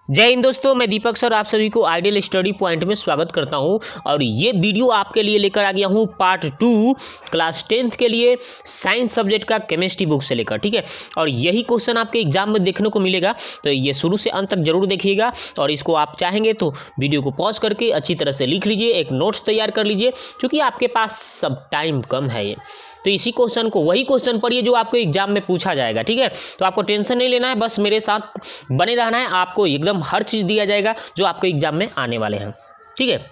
जय हिंद दोस्तों, मैं दीपक सर आप सभी को आइडियल स्टडी पॉइंट में स्वागत करता हूं। और ये वीडियो आपके लिए लेकर आ गया हूं पार्ट 2 क्लास 10th के लिए साइंस सब्जेक्ट का केमिस्ट्री बुक से लेकर। ठीक है, और यही क्वेश्चन आपके एग्जाम में देखने को मिलेगा, तो ये शुरू से अंत तक जरूर देखिएगा। और इसको आप चाहेंगे तो वीडियो को पॉज करके अच्छी तरह से लिख लीजिए, एक नोट्स तैयार कर लीजिए, क्योंकि आपके पास सब टाइम कम है। ये तो इसी क्वेश्चन को, वही क्वेश्चन पढ़िए जो आपको एग्जाम में पूछा जाएगा। ठीक है, तो आपको टेंशन नहीं लेना है, बस मेरे साथ बने रहना है। आपको एकदम हर चीज़ दिया जाएगा जो आपको एग्जाम में आने वाले हैं। ठीक है,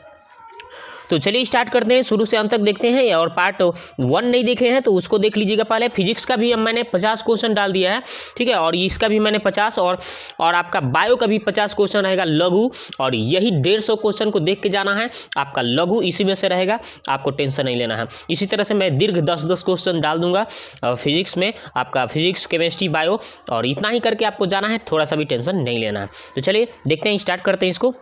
तो चलिए स्टार्ट करते हैं, शुरू से अंत तक देखते हैं। और पार्ट 1 नहीं देखे हैं तो उसको देख लीजिएगा पहले। फिजिक्स का भी मैंने 50 क्वेश्चन डाल दिया है। ठीक है, और इसका भी मैंने 50 और आपका बायो का भी 50 क्वेश्चन रहेगा लघु। और यही 150 क्वेश्चन को देख के जाना है, आपका लघु इसी में से रहेगा, आपको टेंशन नहीं लेना है। इसी तरह से मैं दीर्घ 10-10 क्वेश्चन डाल दूंगा फिजिक्स में, आपका फिजिक्स, केमिस्ट्री, बायो, और इतना ही करके आपको जाना है, थोड़ा सा भी टेंशन नहीं लेना है। तो चलिए देखते हैं, स्टार्ट करते हैं इसको।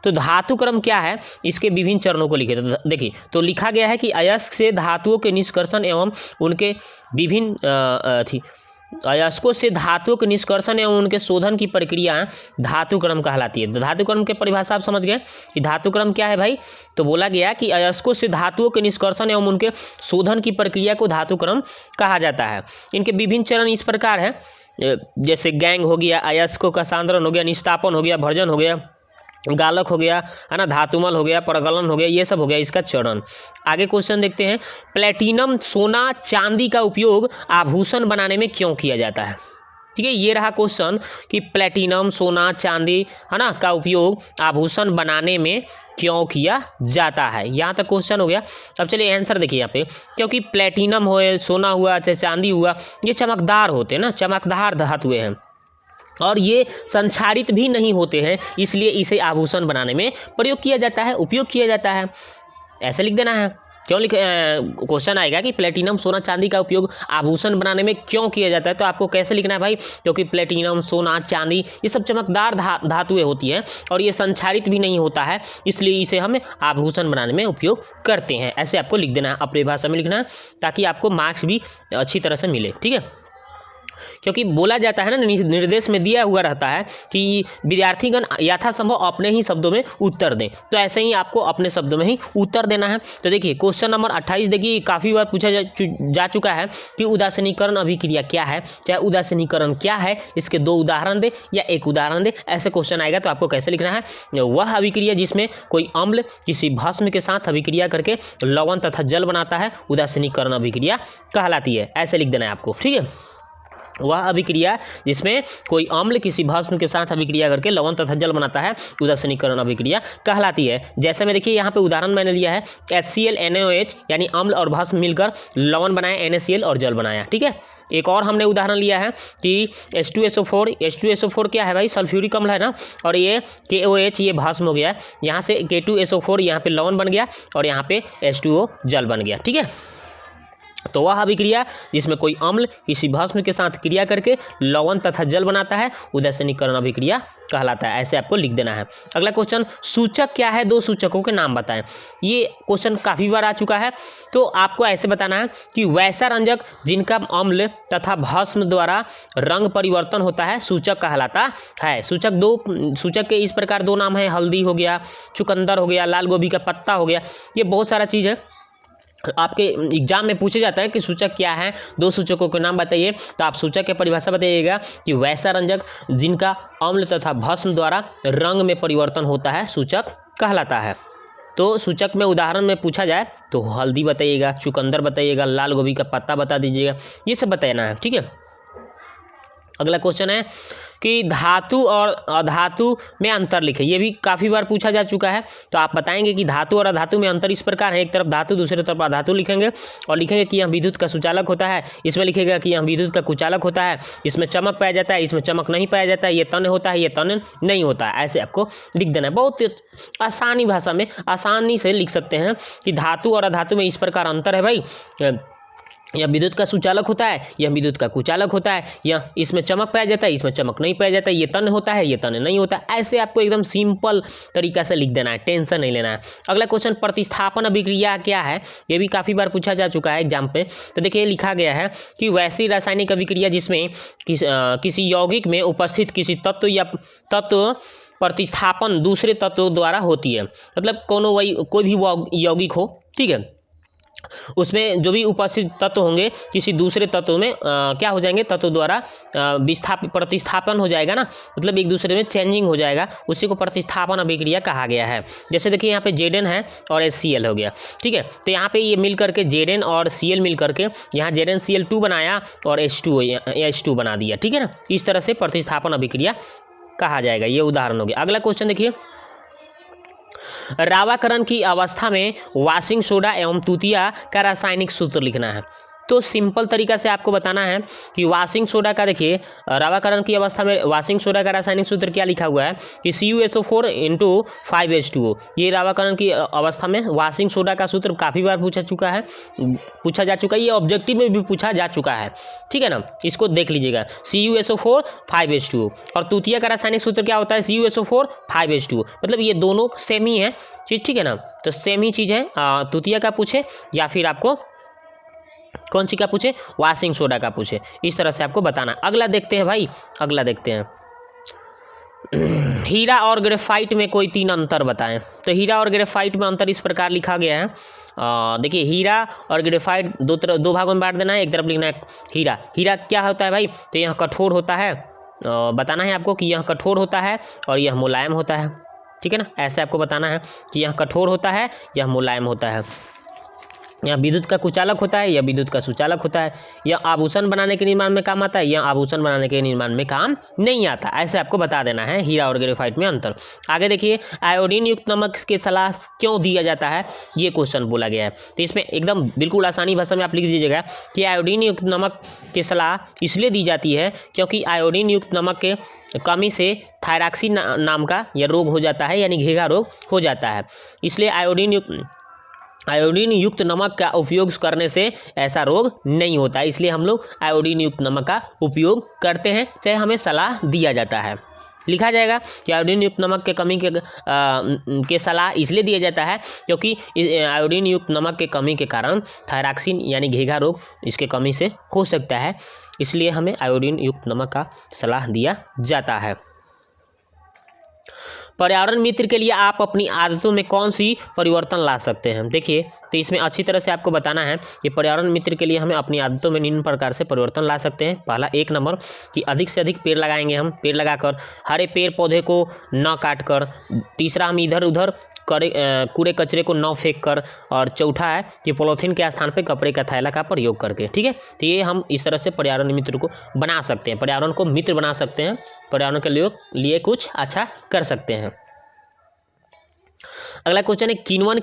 तो धातु क्रम क्या है, इसके विभिन्न चरणों को लिखे। तो देखिए, तो लिखा गया है कि अयस्क से धातुओं के निष्कर्षण एवं उनके विभिन्न अयस्कों से धातुओं के निष्कर्षण एवं उनके शोधन की प्रक्रिया धातु क्रम कहलाती है। तो धातु क्रम के परिभाषा आप समझ गए कि धातु क्रम क्या है भाई। तो बोला गया कि अयस्कों से धातुओं के निष्कर्षण एवं उनके शोधन की प्रक्रिया को धातु क्रम कहा जाता है। इनके विभिन्न चरण इस प्रकार है, जैसे गैंग हो गया, अयस्कों का सांद्रण हो गया, निस्तापन हो गया, भर्जन हो गया, गालक हो गया, है ना, धातुमल हो गया, परगलन हो गया, ये सब हो गया इसका चरण। आगे क्वेश्चन देखते हैं, प्लेटिनम, सोना, चांदी का उपयोग आभूषण बनाने में क्यों किया जाता है। ठीक है, ये रहा क्वेश्चन कि प्लेटिनम, सोना, चांदी, है ना, का उपयोग आभूषण बनाने में क्यों किया जाता है। यहाँ तक क्वेश्चन हो गया। अब चलिए आंसर देखिए यहाँ पे, क्योंकि प्लेटिनम हो, सोना हुआ, चाहे चांदी हुआ, ये चमकदार होते हैं ना, चमकदार धातुएं हैं, और ये संक्षारित भी नहीं होते हैं, इसलिए इसे आभूषण बनाने में प्रयोग किया जाता है, उपयोग किया जाता है। ऐसे लिख देना है। क्यों क्वेश्चन आएगा कि प्लेटिनम, सोना, चांदी का उपयोग आभूषण बनाने में क्यों किया जाता है, तो आपको कैसे लिखना है भाई, क्योंकि प्लेटिनम, सोना, चांदी ये सब चमकदार धातुएं होती हैं और ये संक्षारित भी नहीं होता है, इसलिए इसे हम आभूषण बनाने में उपयोग करते हैं। ऐसे आपको लिख देना है, अपनी भाषा में लिखना है, ताकि आपको मार्क्स भी अच्छी तरह से मिले। ठीक है, क्योंकि बोला जाता है ना, निर्देश में दिया हुआ रहता है कि विद्यार्थीगण यथासंभव अपने ही शब्दों में उत्तर दें, तो ऐसे ही आपको अपने शब्दों में ही उत्तर देना है। तो देखिए क्वेश्चन नंबर 28 देखिए, काफ़ी बार पूछा जा चुका है कि उदासीनीकरण अभिक्रिया क्या है, चाहे उदासीनीकरण क्या है, इसके 2 उदाहरण दे या 1 उदाहरण दे, ऐसे क्वेश्चन आएगा। तो आपको कैसे लिखना है, वह अभिक्रिया जिसमें कोई अम्ल किसी भस्म के साथ अभिक्रिया करके लवण तथा जल बनाता है, उदासीनीकरण अभिक्रिया कहलाती है। ऐसे लिख देना है आपको। ठीक है, वह अभिक्रिया जिसमें कोई अम्ल किसी भस्म के साथ अभिक्रिया करके लवण तथा जल बनाता है, उदासीनीकरण अभिक्रिया कहलाती है। जैसे में देखिए यहाँ पे उदाहरण मैंने लिया है, HCl NaOH यानी अम्ल और भस्म मिलकर लवण बनाया, NaCl और जल बनाया। ठीक है, एक और हमने उदाहरण लिया है कि H2SO4 क्या है भाई, सल्फ्यूरिक अम्ल है ना, और ये KOH ये भस्म हो गया, यहाँ से K2SO4 यहाँ पे लवण बन गया और यहाँ पे H2O जल बन गया। ठीक है, तो वह अभिक्रिया जिसमें कोई अम्ल किसी भस्म के साथ क्रिया करके लवण तथा जल बनाता है, उदासीनीकरण अभिक्रिया कहलाता है। ऐसे आपको लिख देना है। अगला क्वेश्चन, सूचक क्या है, 2 सूचकों के नाम बताएं। ये क्वेश्चन काफ़ी बार आ चुका है, तो आपको ऐसे बताना है कि वैसा रंजक जिनका अम्ल तथा भस्म द्वारा रंग परिवर्तन होता है, सूचक कहलाता है। सूचक के इस प्रकार 2 नाम है, हल्दी हो गया, चुकंदर हो गया, लाल गोभी का पत्ता हो गया, ये बहुत सारा चीज़ है, आपके एग्जाम में पूछे जाता है कि सूचक क्या है, 2 सूचकों के नाम बताइए। तो आप सूचक की परिभाषा बताइएगा कि वैसा रंजक जिनका अम्ल तथा भस्म द्वारा रंग में परिवर्तन होता है, सूचक कहलाता है। तो सूचक में उदाहरण में पूछा जाए तो हल्दी बताइएगा, चुकंदर बताइएगा, लाल गोभी का पत्ता बता दीजिएगा, ये सब बताना है। ठीक है, अगला क्वेश्चन है कि धातु और अधातु में अंतर लिखें। ये भी काफ़ी बार पूछा जा चुका है, तो आप बताएंगे कि धातु और अधातु में अंतर इस प्रकार है, एक तरफ धातु दूसरी तरफ अधातु लिखेंगे, और लिखेंगे कि यह विद्युत का सुचालक होता है, इसमें लिखेगा कि यह विद्युत का कुचालक होता है, इसमें चमक पाया जाता है, इसमें चमक नहीं पाया जाता है, ये तन होता है, ये तन नहीं होता है। ऐसे आपको लिख देना है, बहुत आसानी भाषा में आसानी से लिख सकते हैं कि धातु और अधातु में इस प्रकार अंतर है भाई। यह विद्युत का सुचालक होता है, यह विद्युत का कुचालक होता है, यह इसमें चमक पाया जाता है, इसमें चमक नहीं पाया जाता है, ये तन होता है, ये तन नहीं होता। ऐसे आपको एकदम सिंपल तरीका से लिख देना है, टेंशन नहीं लेना है। अगला क्वेश्चन, प्रतिस्थापन अभिक्रिया क्या है, ये भी काफ़ी बार पूछा जा चुका है एग्जाम पे। तो देखिए लिखा गया है कि वैसी रासायनिक अभिक्रिया जिसमें किसी यौगिक में उपस्थित किसी तत्व या तत्व प्रतिस्थापन दूसरे तत्व द्वारा होती है। मतलब कोई भी यौगिक हो, ठीक है, उसमें जो भी उपस्थित तत्व होंगे किसी दूसरे तत्व में क्या हो जाएंगे, तत्व द्वारा प्रतिस्थापन हो जाएगा ना, मतलब एक दूसरे में चेंजिंग हो जाएगा, उसी को प्रतिस्थापन अभिक्रिया कहा गया है। जैसे देखिए यहाँ पे Zn है और HCl हो गया, ठीक है, तो यहाँ पे ये मिल करके Zn और Cl मिल करके यहाँ ZnCl2 बनाया और H2 बना दिया, ठीक है ना। इस तरह से प्रतिस्थापन अभिक्रिया कहा जाएगा। ये उदाहरण हो गया। अगला क्वेश्चन देखिए, रावाकरण की अवस्था में वाशिंग सोडा एवं तूतिया का रासायनिक सूत्र लिखना है। तो सिंपल तरीका से आपको बताना है कि वाशिंग सोडा का, देखिए रावाकरण की अवस्था में वाशिंग सोडा का रासायनिक सूत्र क्या लिखा हुआ है कि CuSO4 × 5H2O। ये रावाकरण की अवस्था में वाशिंग सोडा का सूत्र काफ़ी बार पूछा जा चुका है, ये ऑब्जेक्टिव में भी पूछा जा चुका है, ठीक है ना। इसको देख लीजिएगा, CuSO4 5H2O। और तूतिया का रासायनिक सूत्र क्या होता है, CuSO4 5H2O। मतलब ये दोनों सेम ही है चीज़, ठीक है ना, तो सेम ही चीज़ है। तूतिया का पूछे या फिर आपको कौन सी का पूछे, वाशिंग सोडा का पूछे, इस तरह से आपको बताना। अगला देखते हैं भाई, अगला देखते हैं, हीरा और ग्रेफाइट में कोई 3 अंतर बताएं। तो हीरा और ग्रेफाइट में अंतर इस प्रकार लिखा गया है। देखिए हीरा और ग्रेफाइट दो भागों में बांट देना है। एक तरफ लिखना है हीरा क्या होता है भाई, तो यह कठोर होता है, बताना है आपको कि यह कठोर होता है और यह मुलायम होता है, ठीक है ना। ऐसे आपको बताना है कि यह कठोर होता है, यह मुलायम होता है। यह विद्युत का कुचालक होता है, यह विद्युत का सुचालक होता है। यह आभूषण बनाने के निर्माण में काम आता है, यह आभूषण बनाने के निर्माण में काम नहीं आता। ऐसे आपको बता देना है हीरा और ग्रेफाइट में अंतर। आगे देखिए, आयोडीन युक्त नमक के सलाह क्यों दिया जाता है, ये क्वेश्चन बोला गया है। तो इसमें एकदम बिल्कुल आसानी भाषा में आप लिख दीजिएगा कि आयोडीन युक्त नमक की सलाह इसलिए दी जाती है क्योंकि आयोडीन युक्त नमक के कमी से थायरॉक्सी नाम का यह रोग हो जाता है, यानी घेघा रोग हो जाता है। इसलिए आयोडीन युक्त नमक का उपयोग करने से ऐसा रोग नहीं होता है, इसलिए हम लोग आयोडीन युक्त नमक का उपयोग करते हैं, चाहे हमें सलाह दिया जाता है। लिखा जाएगा कि आयोडीन युक्त नमक के कमी के सलाह इसलिए दिया जाता है क्योंकि आयोडीन युक्त नमक के कमी के कारण थायरॉक्सिन यानी घेघा रोग इसके कमी से हो सकता है, इसलिए हमें आयोडीन युक्त नमक का सलाह दिया जाता है। पर्यावरण मित्र के लिए आप अपनी आदतों में कौन सी परिवर्तन ला सकते हैं। देखिए, तो इसमें अच्छी तरह से आपको बताना है कि पर्यावरण मित्र के लिए हमें अपनी आदतों में निम्न प्रकार से परिवर्तन ला सकते हैं। पहला 1 नंबर कि अधिक से अधिक पेड़ लगाएंगे हम, पेड़ लगाकर हरे पेड़ पौधे को न काट कर। तीसरा, हम इधर उधर कूड़े कचरे को न फेंक कर। और चौथा है कि पॉलीथीन के स्थान पर कपड़े का थैला का प्रयोग करके, ठीक है। तो ये हम इस तरह से पर्यावरण मित्र को बना सकते हैं, पर्यावरण को मित्र बना सकते हैं, पर्यावरण के लिए कुछ अच्छा कर सकते हैं। अगला क्वेश्चन है, किण्वन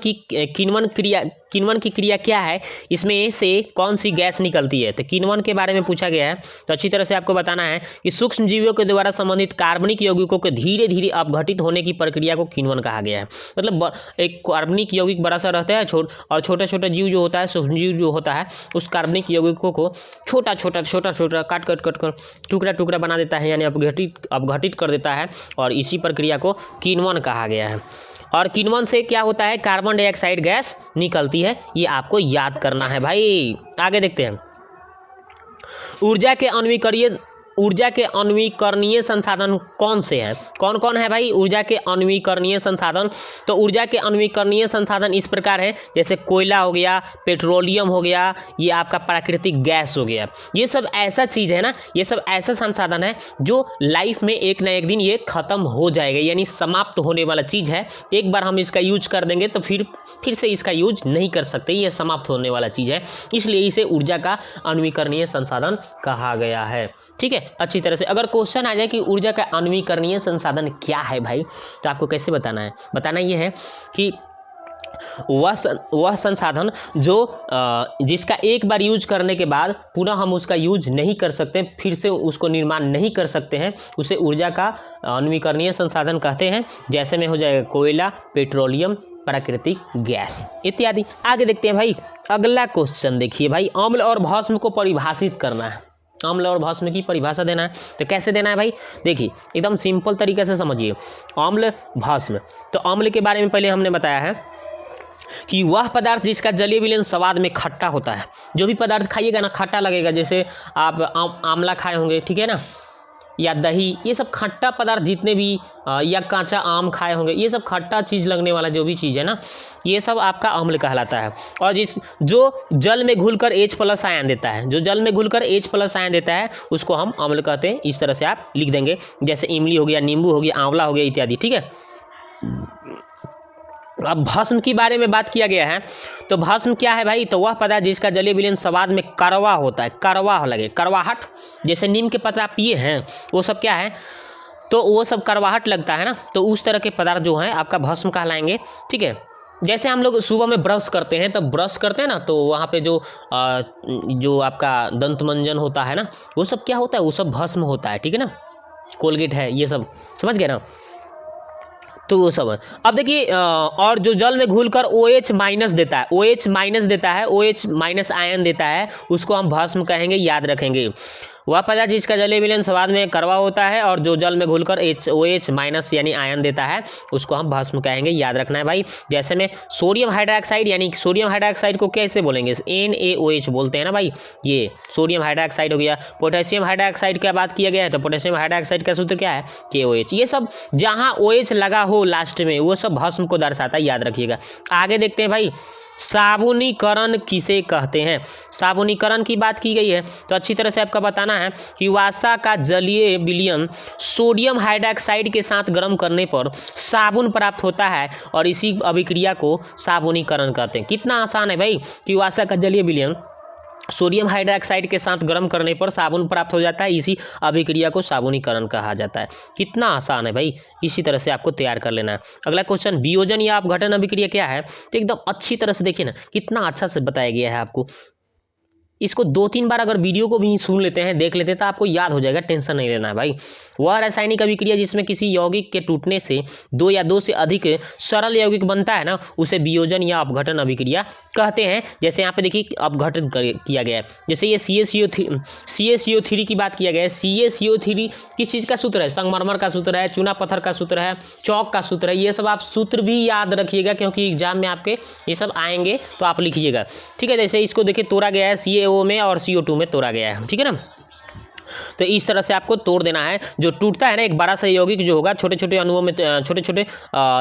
की क्रिया क्या है, इसमें से कौन सी गैस निकलती है। तो किण्वन के बारे में पूछा गया है, तो अच्छी तरह से आपको बताना है कि सूक्ष्म जीवों के द्वारा संबंधित कार्बनिक यौगिकों के धीरे धीरे अपघटित होने की प्रक्रिया को किण्वन कहा गया है। मतलब एक कार्बनिक यौगिक बड़ा सा रहता है और छोटे छोटे जीव जो होता है, सूक्ष्म जीव जो होता है, उस कार्बनिक यौगिकों को छोटा छोटा काट कर टुकड़ा बना देता है, यानी अपघटित कर देता है, और इसी प्रक्रिया को किण्वन कहा गया है। और किण्वन से क्या होता है, कार्बन डाइऑक्साइड गैस निकलती है, ये आपको याद करना है भाई। आगे देखते हैं, ऊर्जा के अन्वीकरणीय संसाधन कौन से हैं, कौन कौन है भाई ऊर्जा के अन्वीकरणीय संसाधन। तो ऊर्जा के अन्वीकरणीय संसाधन इस प्रकार है, जैसे कोयला हो गया, पेट्रोलियम हो गया, ये आपका प्राकृतिक गैस हो गया। ये सब ऐसा चीज़ है ना, ये सब ऐसा संसाधन है जो लाइफ में एक ना एक दिन ये ख़त्म हो जाएगा, यानी समाप्त होने वाला चीज़ है। एक बार हम इसका यूज कर देंगे तो फिर से इसका यूज नहीं कर सकते, ये समाप्त होने वाला चीज़ है, इसलिए इसे ऊर्जा का अन्वीकरणीय संसाधन कहा गया है। ठीक है, अच्छी तरह से अगर क्वेश्चन आ जाए कि ऊर्जा का अन्वीकरणीय संसाधन क्या है भाई, तो आपको कैसे बताना है, बताना ये है कि वह संसाधन जो जिसका एक बार यूज करने के बाद पुनः हम उसका यूज नहीं कर सकते, फिर से उसको निर्माण नहीं कर सकते हैं, उसे ऊर्जा का अन्वीकरणीय संसाधन कहते हैं। जैसे में हो जाएगा कोयला, पेट्रोलियम, प्राकृतिक गैस इत्यादि। आगे देखते हैं भाई, अगला क्वेश्चन देखिए भाई, अम्ल और भस्म को परिभाषित करना है। अम्ल और भस्म की परिभाषा देना है, तो कैसे देना है भाई, देखिए एकदम सिंपल तरीके से समझिए। अम्ल भस्म, तो अम्ल के बारे में पहले हमने बताया है कि वह पदार्थ जिसका जलीय विलयन स्वाद में खट्टा होता है। जो भी पदार्थ खाइएगा ना खट्टा लगेगा, जैसे आप आंवला खाए होंगे, ठीक है ना, या दही, ये सब खट्टा पदार्थ जितने भी या कांचा आम खाए होंगे, ये सब खट्टा चीज़ लगने वाला जो भी चीज़ है ना, ये सब आपका अम्ल कहलाता है। और जो जल में घुलकर H+ आयन देता है, जो जल में घुलकर H+ आयन देता है, उसको हम अम्ल कहते हैं। इस तरह से आप लिख देंगे, जैसे इमली हो गया, नींबू हो गया, आंवला हो गया इत्यादि, ठीक है। अब भस्म के बारे में बात किया गया है, तो भस्म क्या है भाई, तो वह पदार्थ जिसका जलीय विलयन स्वाद में कड़वा होता है, कड़वा लगे, कड़वाहट, जैसे नीम के पत्ता पिए हैं वो सब क्या है, तो वो सब कड़वाहट लगता है ना, तो उस तरह के पदार्थ जो हैं आपका भस्म कहलाएंगे, ठीक है। जैसे हम लोग सुबह में ब्रश करते हैं, तो ब्रश करते हैं ना, तो वहाँ पे जो आपका दंत मंजन होता है ना, वो सब क्या होता है, वो सब भस्म होता है, ठीक है ना, कोलगेट है, ये सब समझ गए ना, तो वो सब है। अब देखिए, और जो जल में घुलकर OH- देता है, OH- देता है, OH- आयन देता है, उसको हम भस्म कहेंगे, याद रखेंगे। वह पदार्थ जिसका जलीय विलयन स्वाद में कड़वा होता है और जो जल में घुलकर OH- यानी आयन देता है, उसको हम भस्म कहेंगे, याद रखना है भाई। जैसे में सोडियम हाइड्रोक्साइड, यानी सोडियम हाइड्रोक्साइड को कैसे बोलेंगे, NaOH बोलते हैं ना भाई, ये सोडियम हाइड्रोक्साइड हो गया। पोटेशियम हाइड्रोक्साइड की बात किया गया है, तो पोटेशियम हाइड्रोक्साइड का सूत्र क्या है, KOH। ये सब जहाँ OH लगा हो लास्ट में, वो सब भस्म को दर्शाता है, याद रखिएगा। आगे देखते हैं भाई, साबुनीकरण किसे कहते हैं। साबुनीकरण की बात की गई है, तो अच्छी तरह से आपका बताना है कि वसा का जलीय विलयन सोडियम हाइड्रोक्साइड के साथ गर्म करने पर साबुन प्राप्त होता है, और इसी अभिक्रिया को साबुनीकरण कहते हैं। कितना आसान है भाई, कि वसा का जलीय विलयन सोडियम हाइड्रोक्साइड के साथ गर्म करने पर साबुन प्राप्त हो जाता है, इसी अभिक्रिया को साबुनीकरण कहा जाता है। कितना आसान है भाई, इसी तरह से आपको तैयार कर लेना है। अगला क्वेश्चन, वियोजन या अपघटन अभिक्रिया क्या है, तो एकदम अच्छी तरह से देखिए ना, कितना अच्छा से बताया गया है आपको। इसको 2-3 बार अगर वीडियो को भी सुन लेते हैं, देख लेते हैं, तो आपको याद हो जाएगा, टेंशन नहीं लेना है भाई। वह रासायनिक अभिक्रिया जिसमें किसी यौगिक के टूटने से 2 या 2 से अधिक सरल यौगिक बनता है ना, उसे वियोजन या अपघटन अभिक्रिया कहते हैं। जैसे यहाँ पे देखिए अपघटन किया गया है, जैसे ये CaCO3 की बात किया गया है। CaCO3 किस चीज़ का सूत्र है, संगमरमर का सूत्र है, चूना पत्थर का सूत्र है, चौक का सूत्र है। ये सब आप सूत्र भी याद रखिएगा, क्योंकि एग्जाम में आपके ये सब आएंगे, तो आप लिखिएगा, ठीक है। जैसे इसको देखिए तोड़ा गया है, CaO में और CO2 में तोड़ा गया है, ठीक है ना। तो इस तरह से आपको तोड़ देना है। जो टूटता है ना, एक बड़ा सा यौगिक जो होगा, छोटे छोटे अणुओं में, छोटे छोटे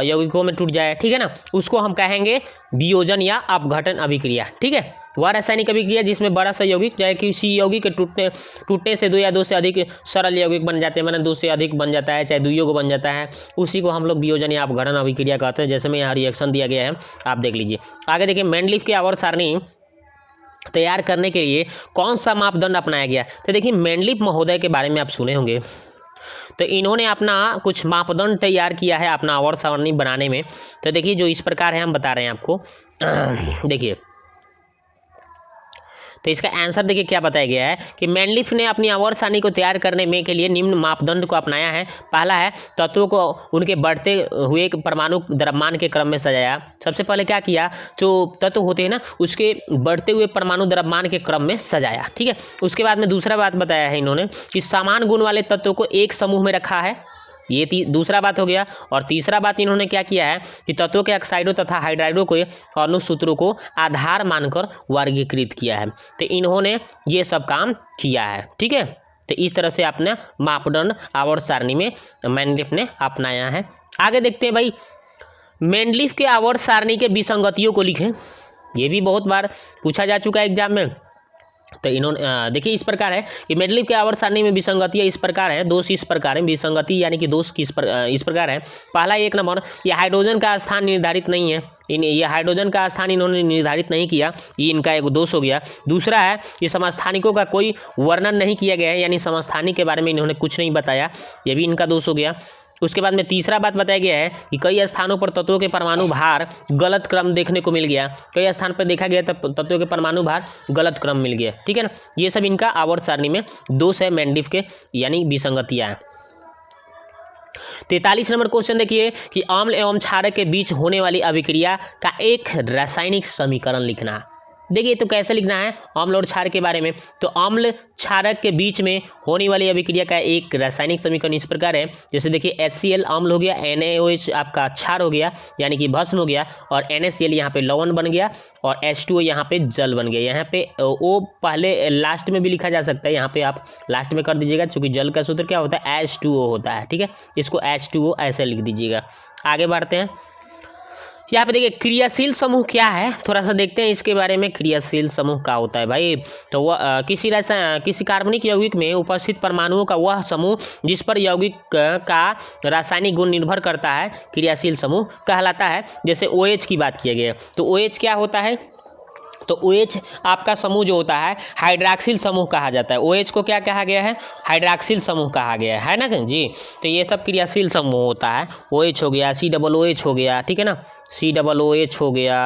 यौगिकों में टूट जाए, ठीक है ना, उसको हम कहेंगे वियोजन या अपघटन अभिक्रिया, ठीक है। वह रासायनिक अभिक्रिया जिसमें बड़ा सा यौगिक, चाहे किसी यौगिक के टूटने से 2 या 2 से अधिक सरल यौगिक बन जाते हैं, मैंने 2 से अधिक बन जाता है, चाहे दुइयों को बन जाता है, उसी को हम लोग वियोजन या अपघटन अभिक्रिया कहते हैं। जैसे में यहाँ रिएक्शन दिया गया है, आप देख लीजिए। आगे देखिए, मैंडलीफ की आवर्त सारणी तैयार करने के लिए कौन सा मापदंड अपनाया गया, तो देखिए मैंडलीफ महोदय के बारे में आप सुने होंगे, तो इन्होंने अपना कुछ मापदंड तैयार किया है अपना आवर्त सारणी बनाने में। तो देखिए जो इस प्रकार है, हम बता रहे हैं आपको, देखिए तो इसका आंसर देखिए क्या बताया गया है कि मैंडलीफ ने अपनी आवर्त सारणी को तैयार करने में के लिए निम्न मापदंड को अपनाया है। पहला है, तत्वों को उनके बढ़ते हुए परमाणु द्रव्यमान के क्रम में सजाया। सबसे पहले क्या किया, जो तत्व होते हैं ना, उसके बढ़ते हुए परमाणु द्रव्यमान के क्रम में सजाया, ठीक है। उसके बाद में दूसरा बात बताया है इन्होंने कि समान गुण वाले तत्वों को एक समूह में रखा है, ये दूसरा बात हो गया। और तीसरा बात इन्होंने क्या किया है कि तत्वों के ऑक्साइडों तथा हाइड्राइडों को अणुसूत्रों को आधार मानकर वर्गीकृत किया है। तो इन्होंने ये सब काम किया है, ठीक है। तो इस तरह से अपना मापदंड आवर्त सारणी में मैंडलीफ ने अपनाया है। आगे देखते हैं भाई, मैंडलीफ के आवर्त सारणी के विसंगतियों को लिखें। ये भी बहुत बार पूछा जा चुका है एग्जाम में। तो इन्होंने देखिए इस प्रकार है कि मैंडलीफ के आवर्त सारणी में विसंगतियाँ इस प्रकार है, दोष इस प्रकार है, विसंगति यानी कि दोष इस प्रकार है। पहला 1 नंबर, ये हाइड्रोजन का स्थान निर्धारित नहीं है, ये हाइड्रोजन का स्थान इन्होंने निर्धारित नहीं किया, ये इनका एक दोष हो गया। दूसरा है कि समस्थानिकों का कोई वर्णन नहीं किया गया है, यानी समस्थानिक के बारे में इन्होंने कुछ नहीं बताया, ये भी इनका दोष हो गया। उसके बाद में तीसरा बात बताया गया है कि कई स्थानों पर तत्वों के परमाणु भार गलत क्रम देखने को मिल गया, कई स्थान पर देखा गया तब तत्वों के परमाणु भार गलत क्रम मिल गया, ठीक है ना। ये सब इनका आवर्त सारणी में दोष है मैंडलीफ के, यानी विसंगतियाँ हैं। 43 नंबर क्वेश्चन देखिए कि अम्ल एवं क्षारक के बीच होने वाली अभिक्रिया का एक रासायनिक समीकरण लिखना। देखिए तो कैसे लिखना है अम्ल और क्षार के बारे में। तो अम्ल क्षारक के बीच में होने वाली अभिक्रिया का एक रासायनिक समीकरण इस प्रकार है। जैसे देखिए HCl अम्ल हो गया, NaOH आपका क्षार हो गया यानी कि भस्म हो गया, और NaCl यहाँ पे लवण बन गया, और H2O यहाँ पे जल बन गया। यहाँ पे O पहले लास्ट में भी लिखा जा सकता है, यहाँ पे आप लास्ट में कर दीजिएगा, क्योंकि जल का सूत्र क्या होता है H2O होता है। ठीक है, इसको H2O ऐसे लिख दीजिएगा। आगे बढ़ते हैं। यहाँ पे देखिए क्रियाशील समूह क्या है, थोड़ा सा देखते हैं इसके बारे में। क्रियाशील समूह क्या होता है भाई, तो वह किसी कार्बनिक यौगिक में उपस्थित परमाणुओं का वह समूह जिस पर यौगिक का रासायनिक गुण निर्भर करता है क्रियाशील समूह कहलाता है। जैसे OH की बात किया गया, तो OH क्या होता है, तो OH आपका समूह जो होता है हाइड्रॉक्सिल समूह कहा जाता है। OH को क्या कहा गया है, हाइड्रॉक्सिल समूह कहा गया है ना जी। तो ये सब क्रियाशील समूह होता है। OH हो गया, COOH हो गया, ठीक है ना, COOH हो गया,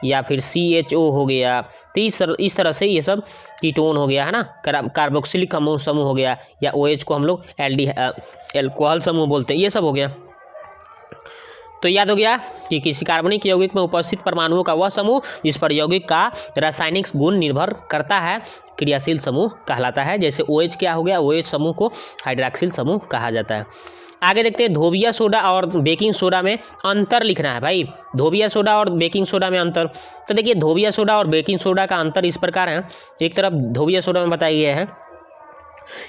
या फिर CHO हो गया। तो इस तरह से ये सब कीटोन हो गया है ना, कार्बोक्सिलिक समूह हो गया, या OH को हम लोग एल्कोहल समूह बोलते हैं। ये सब हो गया। तो याद हो गया कि किसी कार्बनिक यौगिक में उपस्थित परमाणुओं का वह समूह जिस पर यौगिक का रासायनिक गुण निर्भर करता है क्रियाशील समूह कहलाता है। जैसे OH क्या हो गया, OH समूह को हाइड्रॉक्सिल समूह कहा जाता है। आगे देखते हैं धोबिया सोडा और बेकिंग सोडा में अंतर लिखना है भाई। धोबिया सोडा और बेकिंग सोडा में अंतर, तो देखिए धोबिया सोडा और बेकिंग सोडा का अंतर इस प्रकार है। एक तरफ धोबिया सोडा में बताया गया है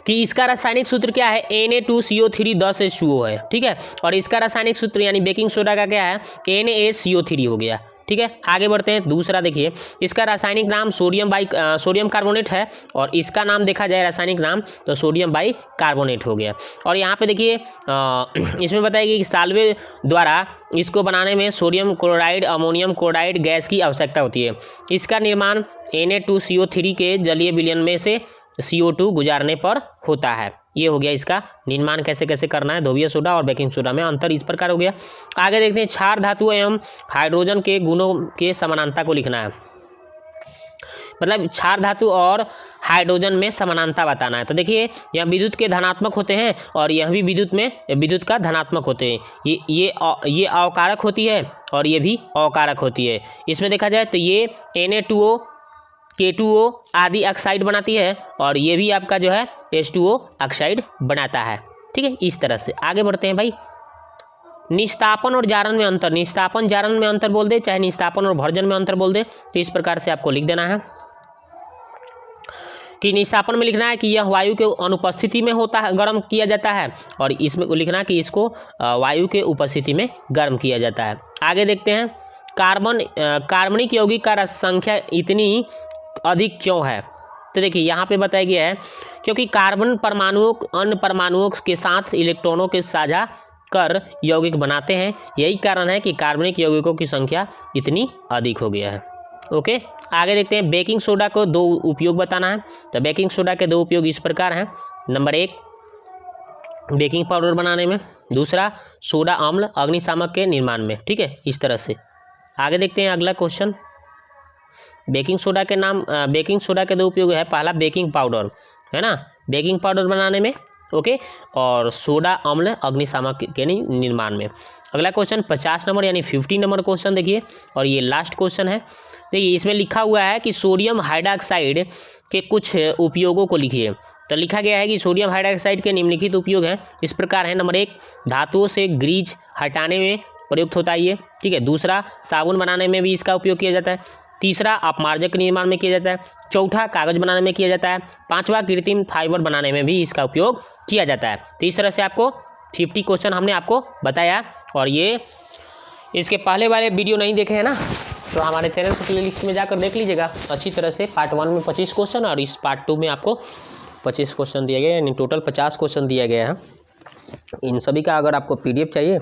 कि इसका रासायनिक सूत्र क्या है, Na2CO3 10H2O है। ठीक है, और इसका रासायनिक सूत्र यानी बेकिंग सोडा का क्या है, NaCO3 हो गया। ठीक है, आगे बढ़ते हैं। दूसरा देखिए इसका रासायनिक नाम सोडियम कार्बोनेट है, और इसका नाम देखा जाए रासायनिक नाम तो सोडियम बाई कार्बोनेट हो गया। और यहाँ पे देखिए इसमें बताएगी कि साल्वे द्वारा इसको बनाने में sodium chloride ammonium chloride gas की आवश्यकता होती है। इसका निर्माण Na2CO3 के जलीय विलयन में से CO2 गुजारने पर होता है। ये हो गया इसका निर्माण कैसे कैसे करना है धोबिया सोडा और बेकिंग सोडा में, अंतर इस प्रकार हो गया। आगे देखते हैं क्षार धातु एवं हाइड्रोजन के गुणों के समानांतर को लिखना है। मतलब क्षार धातु और हाइड्रोजन में समानांतर बताना है। तो देखिए यह विद्युत के धनात्मक होते हैं, और यह भी विद्युत का धनात्मक होते हैं। ये अवकारक होती है, और ये भी अवकारक होती है। इसमें देखा जाए तो ये Na2O K2O आदि ऑक्साइड बनाती है, और ये भी आपका जो है H2O ऑक्साइड बनाता है। ठीक है, इस तरह से आगे बढ़ते हैं भाई। निस्तापन और जारण में अंतर, निस्तापन जारण में अंतर बोल दे, चाहे निस्तापन और भर्जन में अंतर बोल दे, तो इस प्रकार से आपको लिख देना है कि निस्तापन में लिखना है कि यह वायु के अनुपस्थिति में होता है, गर्म किया जाता है, और इसमें लिखना है कि इसको वायु के उपस्थिति में गर्म किया जाता है। आगे देखते हैं कार्बनिक यौगिक का संख्या इतनी अधिक क्यों है। तो देखिए यहाँ पे बताया गया है क्योंकि कार्बन परमाणुओं अन्य परमाणुओं के साथ इलेक्ट्रॉनों के साझा कर यौगिक बनाते हैं। यही कारण है कि कार्बनिक यौगिकों की संख्या इतनी अधिक हो गया है। ओके, आगे देखते हैं बेकिंग सोडा को दो उपयोग बताना है। तो बेकिंग सोडा के दो उपयोग इस प्रकार हैं। नंबर 1 बेकिंग पाउडर बनाने में, दूसरा सोडा अम्ल अग्निशामक के निर्माण में। ठीक है, इस तरह से आगे देखते हैं अगला क्वेश्चन। बेकिंग सोडा के दो उपयोग है। पहला बेकिंग पाउडर है ना, बेकिंग पाउडर बनाने में, ओके, और सोडा अम्ल अग्निशामक के निर्माण में। अगला क्वेश्चन 50 नंबर यानी 50 नंबर क्वेश्चन देखिए, और ये लास्ट क्वेश्चन है। देखिए इसमें लिखा हुआ है कि सोडियम हाइड्रॉक्साइड के कुछ उपयोगों को लिखिए। तो लिखा गया है कि सोडियम हाइड्रॉक्साइड के निम्नलिखित उपयोग हैं, इस प्रकार है। नंबर 1 धातुओं से ग्रीज हटाने में प्रयुक्त होता है ये। ठीक है, दूसरा साबुन बनाने में भी इसका उपयोग किया जाता है। तीसरा अपमार्जक के निर्माण में किया जाता है। चौथा कागज बनाने में किया जाता है। पांचवा कृत्रिम फाइबर बनाने में भी इसका उपयोग किया जाता है। तो इस तरह से आपको 50 क्वेश्चन हमने आपको बताया, और ये इसके पहले वाले वीडियो नहीं देखे हैं ना, तो हमारे चैनल की प्लेलिस्ट में जाकर देख लीजिएगा अच्छी तरह से। पार्ट 1 में 25 क्वेश्चन, और इस पार्ट 2 में आपको 25 क्वेश्चन दिया गया, यानी टोटल 50 क्वेश्चन दिया गया है। इन सभी का अगर आपको PDF चाहिए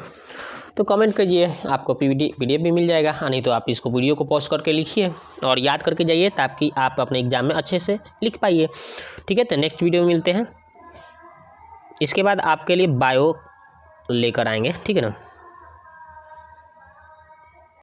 तो कमेंट कीजिए, आपको PDF भी मिल जाएगा। नहीं तो आप इसको वीडियो को पॉज करके लिखिए और याद करके जाइए, ताकि आप अपने एग्जाम में अच्छे से लिख पाइए। ठीक है, तो नेक्स्ट वीडियो में मिलते हैं। इसके बाद आपके लिए बायो लेकर आएंगे। ठीक है ना।